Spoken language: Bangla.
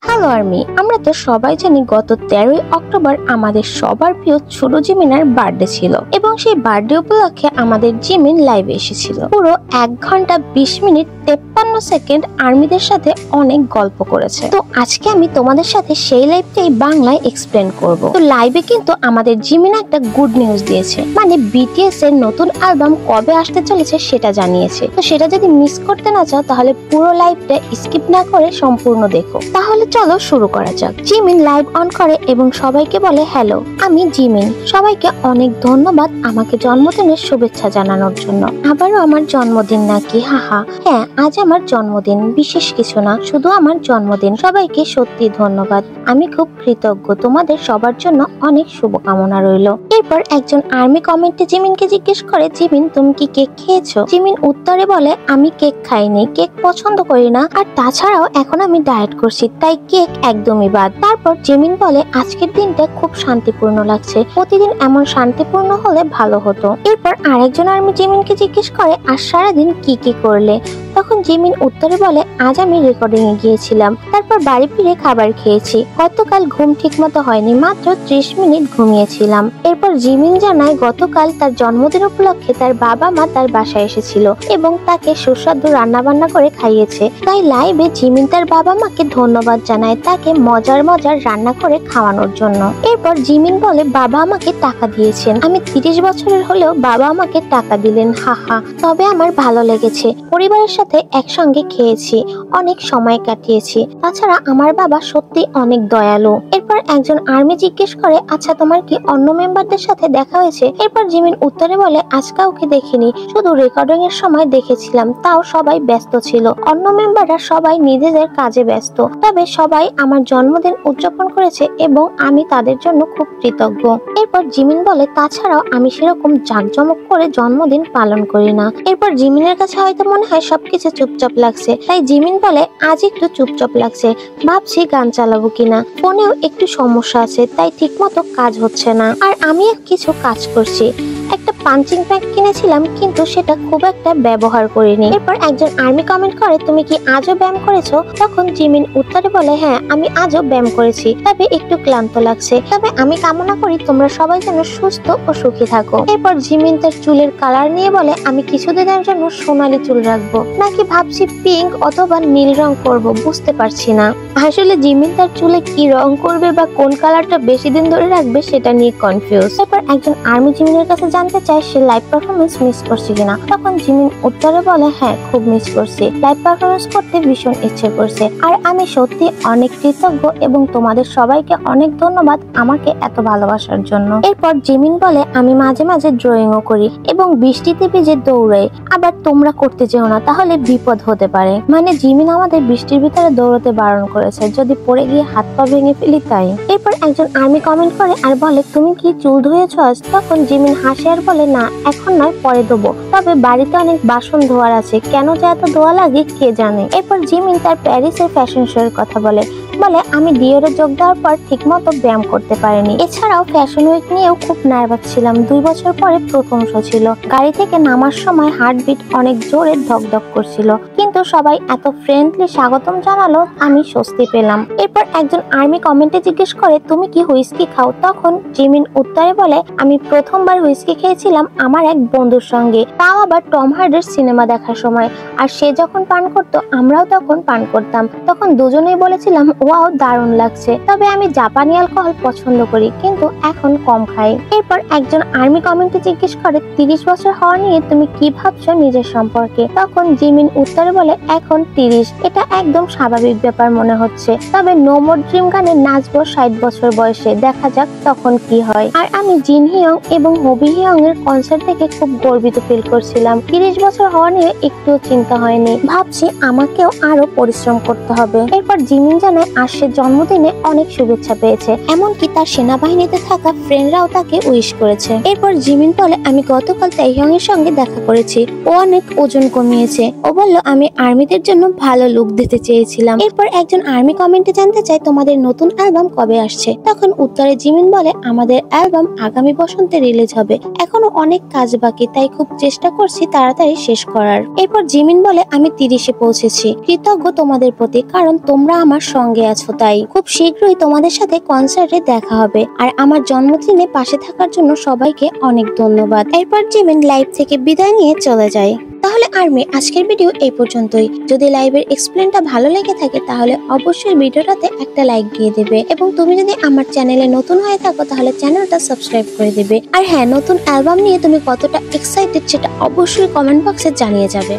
হ্যালো আর্মি, আমরা তো সবাই জানি গত 13ই অক্টোবর আমাদের সবার প্রিয় ছোট জিমিনের বার্থডে ছিল এবং সেই বার্থডে উপলক্ষে আমাদের জিমিন লাইভে এসেছিল। পুরো 1 ঘন্টা 20 মিনিট 53 সেকেন্ড আর্মিদের সাথে অনেক গল্প করেছে। তো আজকে আমি তোমাদের সাথে সেই লাইভটাই বাংলায় এক্সপ্লেন করব। তো লাইভে কিন্তু আমাদের জিমিন একটা গুড নিউজ দিয়েছে, মানে বিটিএস এর নতুন অ্যালবাম কবে আসতে চলেছে সেটা জানিয়েছে। তো সেটা যদি মিস করতে না চাও তাহলে পুরো লাইভটা স্কিপ না করে সম্পূর্ণ দেখো। তাহলে চলো শুরু করা যাক। জিমিন লাইভ অন করে এবং সবাইকে বলে, হ্যালো, আমি জিমিন। সবাইকে অনেক ধন্যবাদ আমাকে জন্মদিনের শুভেচ্ছা জানানোর জন্য। আবারও আমার জন্মদিন নাকি? হাহা, হ্যাঁ, আজ আমার জন্মদিন, বিশেষ কিছু না, শুধু আমার জন্মদিন। সবাইকে সত্যি ধন্যবাদ, আমি খুব কৃতজ্ঞ। তোমাদের সবার জন্য অনেক শুভকামনা রইল। এরপর একজন আর্মি কমেন্টে জিমিনকে জিজ্ঞেস করে, জিমিন তুমি কি কেক খেয়েছো? জিমিন উত্তরে বলে, আমি কেক খাইনি, কেক পছন্দ করি না, আর তাছাড়াও এখন আমি ডায়েট করছি, তাই কেক একদমই বাদ। তারপর জিমিন বলে, আজকের দিনটা খুব শান্তিপূর্ণ লাগছে, প্রতিদিন এমন শান্তিপূর্ণ হলে ভালো হতো। এরপর আরেকজন আর্মি জিমিনকে জিজ্ঞেস করে, আর সারাদিন কি কি করলে? তখন জিমিন উত্তরে বলে, আজ আমি রেকর্ডিং এ গিয়েছিলাম, তারপর বাড়ি ফিরে খাবার খেয়েছি। গতকাল ঘুম ঠিক মতো হয়নি, মাত্র 30 মিনিট ঘুমিয়েছিলাম। এরপর জিমিন জানায় গতকাল তার জন্মদিন উপলক্ষে তার বাবা মা তার বাসায় এসেছিল এবং তাকে সুস্বাদু রান্না বান্না করে খাইয়েছে। তাই লাইভে জিমিন তার বাবা মাকে ধন্যবাদ জানায় তাকে মজার মজার রান্না করে খাওয়ানোর জন্য। এরপর জিমিন বলে, বাবা আমাকে টাকা দিয়েছেন, আমি 30 বছরের হলেও বাবা আমাকে টাকা দিলেন, হাহা, তবে আমার ভালো লেগেছে। পরিবারের সাথে একসঙ্গে খেয়েছি, অনেক সময় কাটিয়েছি, তাছাড়া আমার বাবা সত্যি অনেক দয়ালু। এরপর একজন আর্মি জিজ্ঞেস করে, আচ্ছা তোমার কি অন্য মেম্বারদের সাথে দেখা হয়েছে? এরপর জিমিন উত্তরে বলে, আজ কাউকে দেখিনি, শুধু রেকর্ডিং এর সময় দেখেছিলাম, তাও সবাই ব্যস্ত ছিল। অন্য মেম্বাররা সবাই নিজেদের কাজে ব্যস্ত, তবে সবাই আমার জন্মদিন উদযাপন করেছে এবং আমি তাদের জন্য খুব কৃতজ্ঞ। এরপর জিমিন বলে, তাছাড়াও আমি সেরকম জাঁকজমক করে জন্মদিন পালন করি না। এরপর জিমিনের কাছে হয়তো মনে হয় সবকিছু চুপচাপ লাগছে, তাই জিমিন বলে, আজ একটু চুপচাপ লাগছে, ভাবছি গান চালাবো কিনা, ফোনেও একটু সমস্যা আছে, তাই ঠিকমতো কাজ হচ্ছে না, আর আমি কিছু কাজ করছি। একটা পাঞ্চিং ব্যাগ কিনেছিলাম, কিন্তু সেটা খুব একটা ব্যবহার করিনি। এরপর একজন আর্মি কমেন্ট করে, তুমি কি আজও ব্যায়াম করেছো? তখন জিমিন উত্তরে বলে, হ্যাঁ, আমি আজও ব্যায়াম করেছি, তবে একটু ক্লান্ত লাগছে, তবে আমি কামনা করি তোমরা সবাই যেন সুস্থ ও সুখী থাকো। এরপর জিমিন তার চুলের কালার নিয়ে বলে, আমি কিছুদিনের জন্য সোনালী চুল রাখবো, নাকি ভাবছি পিঙ্ক অথবা নীল রং করবো, বুঝতে পারছি না। আসলে জিমিন তার চুলে কি রং করবে বা কোন কালারটা বেশি দিন ধরে রাখবে সেটা নিয়ে কনফিউজ। এরপর একজন আর্মি জিমিনের কাছে জানতে চায় সে লাইভ পারফরমেন্স মিস করছে কিনা। তখন জিমিন উত্তরে বলে, হ্যাঁ, খুব মিস করছি, লাইভ পারফরমেন্স করতে ভীষণ ইচ্ছে করছে, আর আমি সত্যি অনেক কৃতজ্ঞ এবং তোমাদের সবাইকে অনেক ধন্যবাদ আমাকে এত ভালোবাসার জন্য। এরপর জিমিন বলে, আমি মাঝে মাঝে ড্রয়িংও করি এবং বৃষ্টিতে ভিজে দৌড়াই, আবার তোমরা করতে যেও না, তাহলে বিপদ হতে পারে। মানে জিমিন আমাদের বৃষ্টির ভিতরে দৌড়াতে বারণ করেছে, যদি পড়ে গিয়ে হাত পা ভেঙে ফেলি তাই। এরপর একজন আর্মি কমেন্ট করে আর বলে, তুমি কি চুল ধুয়েছো আজ? তখন জিমিন হাসে আর বলে, না, এখন নয়, পরে ধোবো, তবে বাড়িতে অনেক বাসন ধোয়ার আছে, কেন যে এত ধোয়া লাগে কে জানে। এরপর জিমিন তার প্যারিসের ফ্যাশন শো এর কথা বলে, আমি ডিওরে যোগ দেওয়ার পর ঠিক মতো ব্যায়াম করতে পারিনি, এছাড়াও ফ্যাশন উইক নিয়েও খুব নার্ভাস ছিলাম, 2 বছর পরে প্রথম শো ছিল, গাড়ি থেকে নামার সময় হার্টবিট অনেক জোরে ধকধক করছিল, কিন্তু সবাই এত ফ্রেন্ডলি স্বাগতম জানালো, আমি স্বস্তি পেলাম। এরপর একজন আর্মি কমেন্টে জিজ্ঞেস করে, তুমি কি হুইস্কি খাও? তখন জিমিন উত্তরে বলে, আমি প্রথমবার হুইস্কি খেয়েছিলাম আমার এক বন্ধুর সঙ্গে, তাও আবার টম হার্ডির সিনেমা দেখার সময়, আর সে যখন পান করতো আমরাও তখন পান করতাম, তখন দুজনেই বলেছিলাম ওয়াও, দারুণ লাগছে, তবে আমি জাপানি অ্যালকোহল পছন্দ করি, কিন্তু এখন কম খাই। এরপর একজন আর্মি কমেন্টে জিজ্ঞেস করে, 30 বছর হওয়া নিয়ে তুমি কি ভাবছো নিজের সম্পর্কে? তখন জিমিন উত্তরে বলে, এখন 30, এটা একদম স্বাভাবিক ব্যাপার মনে হচ্ছে, তবে নো মোর ড্রিম গানে নাচবো 60 বছর বয়সে, দেখা যাক তখন কি হয়। আর আমি জিন হিয়ং এবং হবি হিয়ং এর কনসার্ট থেকে খুব গর্বিত ফিল করছিলাম, 30 বছর হওয়া নিয়ে একটুও চিন্তা হয়নি, ভাবছি আমাকেও আরো পরিশ্রম করতে হবে। এরপর জিমিন জানায় আর সে জন্মদিনে অনেক শুভেচ্ছা পেয়েছে, এমনকি তার সেনাবাহিনীতে থাকা ফ্রেন্ডরাও তাকে উইশ করেছে। এরপর জিমিন বলে, আমি গতকাল তাইহিয়ং এর সঙ্গে দেখা করেছি, ও অনেক ওজন কমিয়েছে, ও বলল আমি আর্মিদের জন্য ভালো লুক দিতে চেয়েছিলাম। এরপর একজন আর্মি কমেন্টে জানতে চায় তোমাদের নতুন অ্যালবাম কবে আসছে, তখন উত্তরে জিমিন বলে আমাদের অ্যালবাম আগামী বসন্তে রিলিজ হবে, এখনো অনেক কাজ বাকি, তাই খুব চেষ্টা করছি তাড়াতাড়ি শেষ করার। এরপর জিমিন বলে আমি 30-এ পৌঁছেছি, কৃতজ্ঞ তোমাদের প্রতি, কারণ তোমরা আমার সঙ্গে আছো, তাই খুব শীঘ্রই তোমাদের সাথে কনসার্টে দেখা হবে, আর আমার জন্মদিনে পাশে থাকার জন্য সবাইকে অনেক ধন্যবাদ। এরপর জিমিন লাইভ থেকে বিদায় নিয়ে চলে যায়। তাহলে আর্মি আজকের ভিডিও এই পর্যন্তই। যদি লাইভের এক্সপ্লেনটা ভালো লেগে থাকে তাহলে অবশ্যই ভিডিওটাতে একটা লাইক দিয়ে দেবে, এবং তুমি যদি আমার চ্যানেলে নতুন হয়ে থাকো তাহলে চ্যানেলটা সাবস্ক্রাইব করে দেবে। আর হ্যাঁ, নতুন অ্যালবাম নিয়ে তুমি কতটা এক্সাইটেড সেটা অবশ্যই কমেন্ট বক্সে জানিয়ে যাবে।